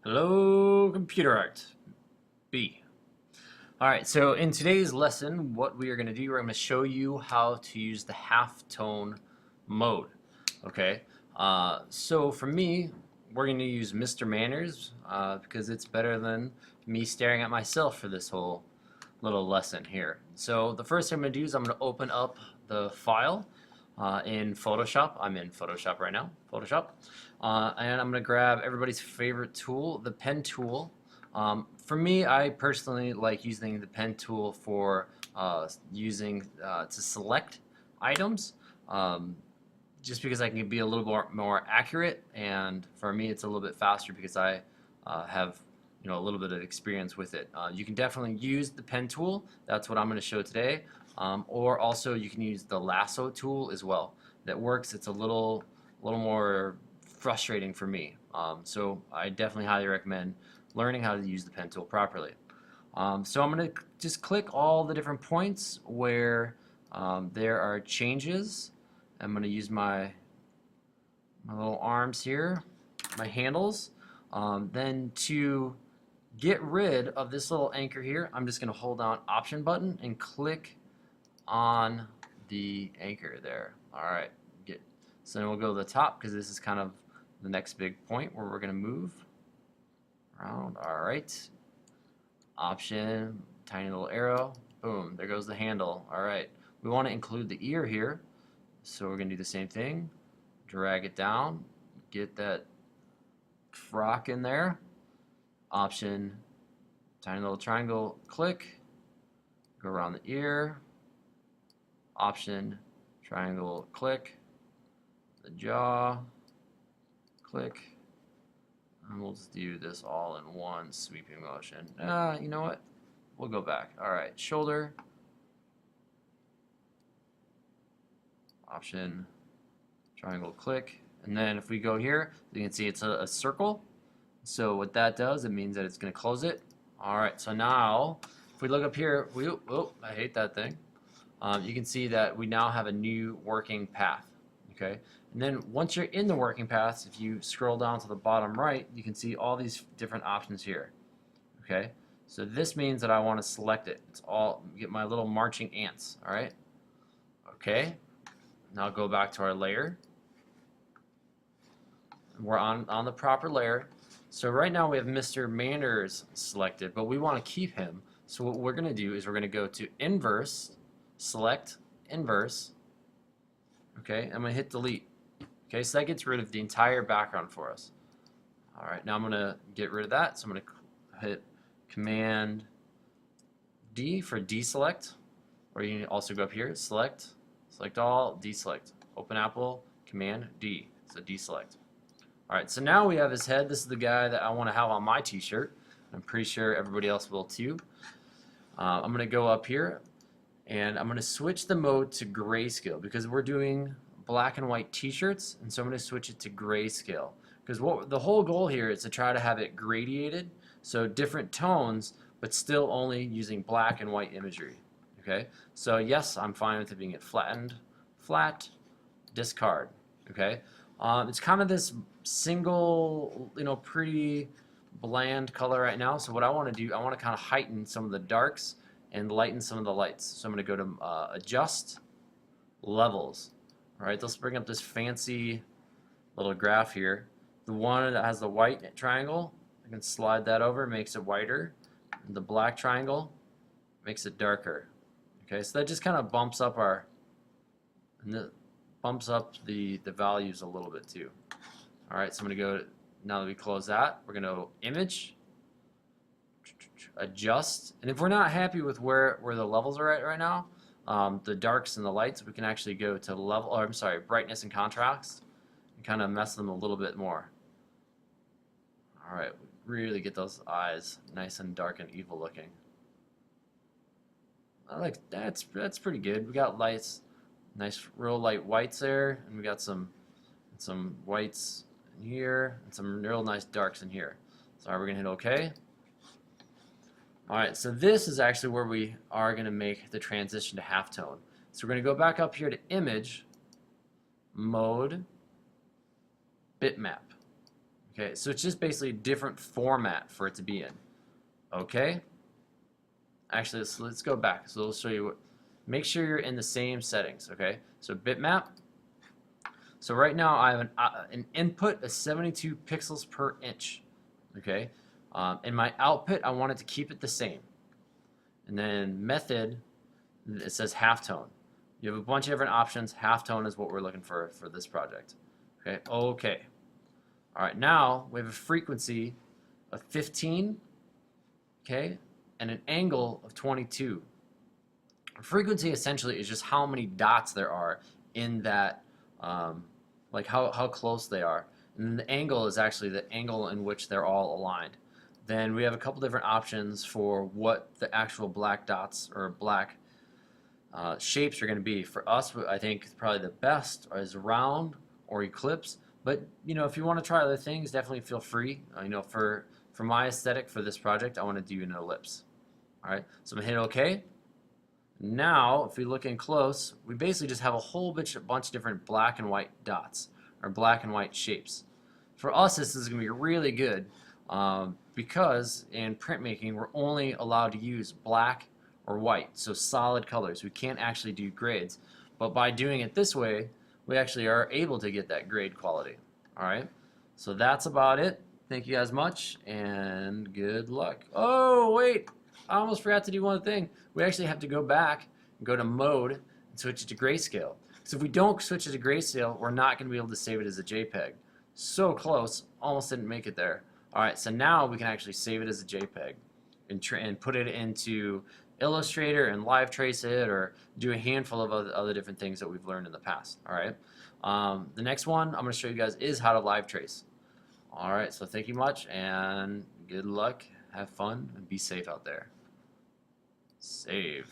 Hello, computer art. B. Alright, so in today's lesson, what we are going to do, we're going to show you how to use the halftone mode. Okay, so for me, we're going to use Mr. Manners because it's better than me staring at myself for this whole little lesson here. So the first thing I'm going to do is I'm going to open up the file in Photoshop. I'm in Photoshop right now, Photoshop. And I'm going to grab everybody's favorite tool, the pen tool. For me, I personally like using the pen tool for to select items. Just because I can be a little more accurate, and for me it's a little bit faster because I have a little bit of experience with it. You can definitely use the pen tool. That's what I'm going to show today. Or also you can use the lasso tool as well. That works. It's a little more frustrating for me. So I definitely highly recommend learning how to use the pen tool properly. So I'm going to just click all the different points where there are changes. I'm going to use my little arms here, my handles. Then to get rid of this little anchor here, I'm just going to hold down Option button and click on the anchor there. All right, so then we'll go to the top because this is kind of the next big point where we're going to move around. All right, Option, tiny little arrow, boom, there goes the handle. All right, we want to include the ear here, so we're going to do the same thing. Drag it down, get that frock in there. Option, tiny little triangle, click, go around the ear. Option, triangle, click, the jaw, click, and we'll just do this all in one sweeping motion. You know what? We'll go back. All right, shoulder, option, triangle, click, and then if we go here, you can see it's a circle. So what that does, it means that it's going to close it. All right, so now if we look up here, I hate that thing. You can see that we now have a new working path. Okay, and then once you're in the working paths, if you scroll down to the bottom right, you can see all these different options here. Okay, so this means that I want to select it. It's all get my little marching ants. All right. Okay, now go back to our layer. We're on the proper layer. So right now we have Mr. Manners selected, but we want to keep him. So what we're going to do is we're going to go to Inverse, select Inverse. Okay, I'm going to hit delete. Okay, so that gets rid of the entire background for us. All right, now I'm going to get rid of that. So I'm going to hit Command D for deselect, or you can also go up here, select all, deselect. Open Apple, Command D, so deselect. All right, so now we have his head. This is the guy that I want to have on my t-shirt. I'm pretty sure everybody else will too. I'm going to go up here and I'm going to switch the mode to grayscale because we're doing black and white t-shirts, and so I'm going to switch it to grayscale because the whole goal here is to try to have it gradiated, so different tones but still only using black and white imagery. Okay, so yes, I'm fine with it being flattened, flat, discard. Okay, it's kind of this single, pretty bland color right now. So what I want to do, I want to kind of heighten some of the darks and lighten some of the lights. So I'm going to go to Adjust, Levels. All right, let's bring up this fancy little graph here. The one that has the white triangle, I can slide that over, makes it whiter. And the black triangle makes it darker. Okay, so that just kind of bumps up the values a little bit too. All right, so I'm going to go, now that we close that, we're going to go Image, Adjust, and if we're not happy with where the levels are at right now, the darks and the lights, we can actually go to brightness and contrast, and kind of mess them a little bit more. All right, really get those eyes nice and dark and evil looking. I like that's pretty good. We got lights, nice real light whites there, and we got some whites in here and some real nice darks in here. So we're gonna hit OK. All right, so this is actually where we are gonna make the transition to halftone. So we're gonna go back up here to Image, Mode, Bitmap. Okay, so it's just basically a different format for it to be in. Okay? Actually, let's go back. So we'll show you what. Make sure you're in the same settings. Okay? So bitmap. So right now I have an input of 72 pixels per inch. Okay? In my output, I want it to keep it the same. And then method, it says halftone. You have a bunch of different options. Halftone is what we're looking for this project. Okay? Okay. All right, now we have a frequency of 15, okay, and an angle of 22. Frequency essentially is just how many dots there are in that, like how close they are. And then the angle is actually the angle in which they're all aligned. Then we have a couple different options for what the actual black dots or black shapes are going to be. For us, I think probably the best is round or eclipse. But you know, if you want to try other things, definitely feel free. You know, for my aesthetic for this project, I want to do an ellipse. All right, so I'm gonna hit OK. Now, if we look in close, we basically just have a whole bunch of different black and white dots or black and white shapes. For us, this is gonna be really good because in printmaking, we're only allowed to use black or white, so solid colors. We can't actually do grades, but by doing it this way, we actually are able to get that grade quality. All right, so that's about it. Thank you guys much, and good luck. Oh, wait, I almost forgot to do one thing. We actually have to go back and go to mode and switch it to grayscale. So if we don't switch it to grayscale, we're not going to be able to save it as a JPEG. So close, almost didn't make it there. All right, so now we can actually save it as a JPEG and put it into Illustrator and live trace it, or do a handful of other different things that we've learned in the past. All right. The next one I'm going to show you guys is how to live trace. All right. So thank you much, and good luck. Have fun and be safe out there. Save.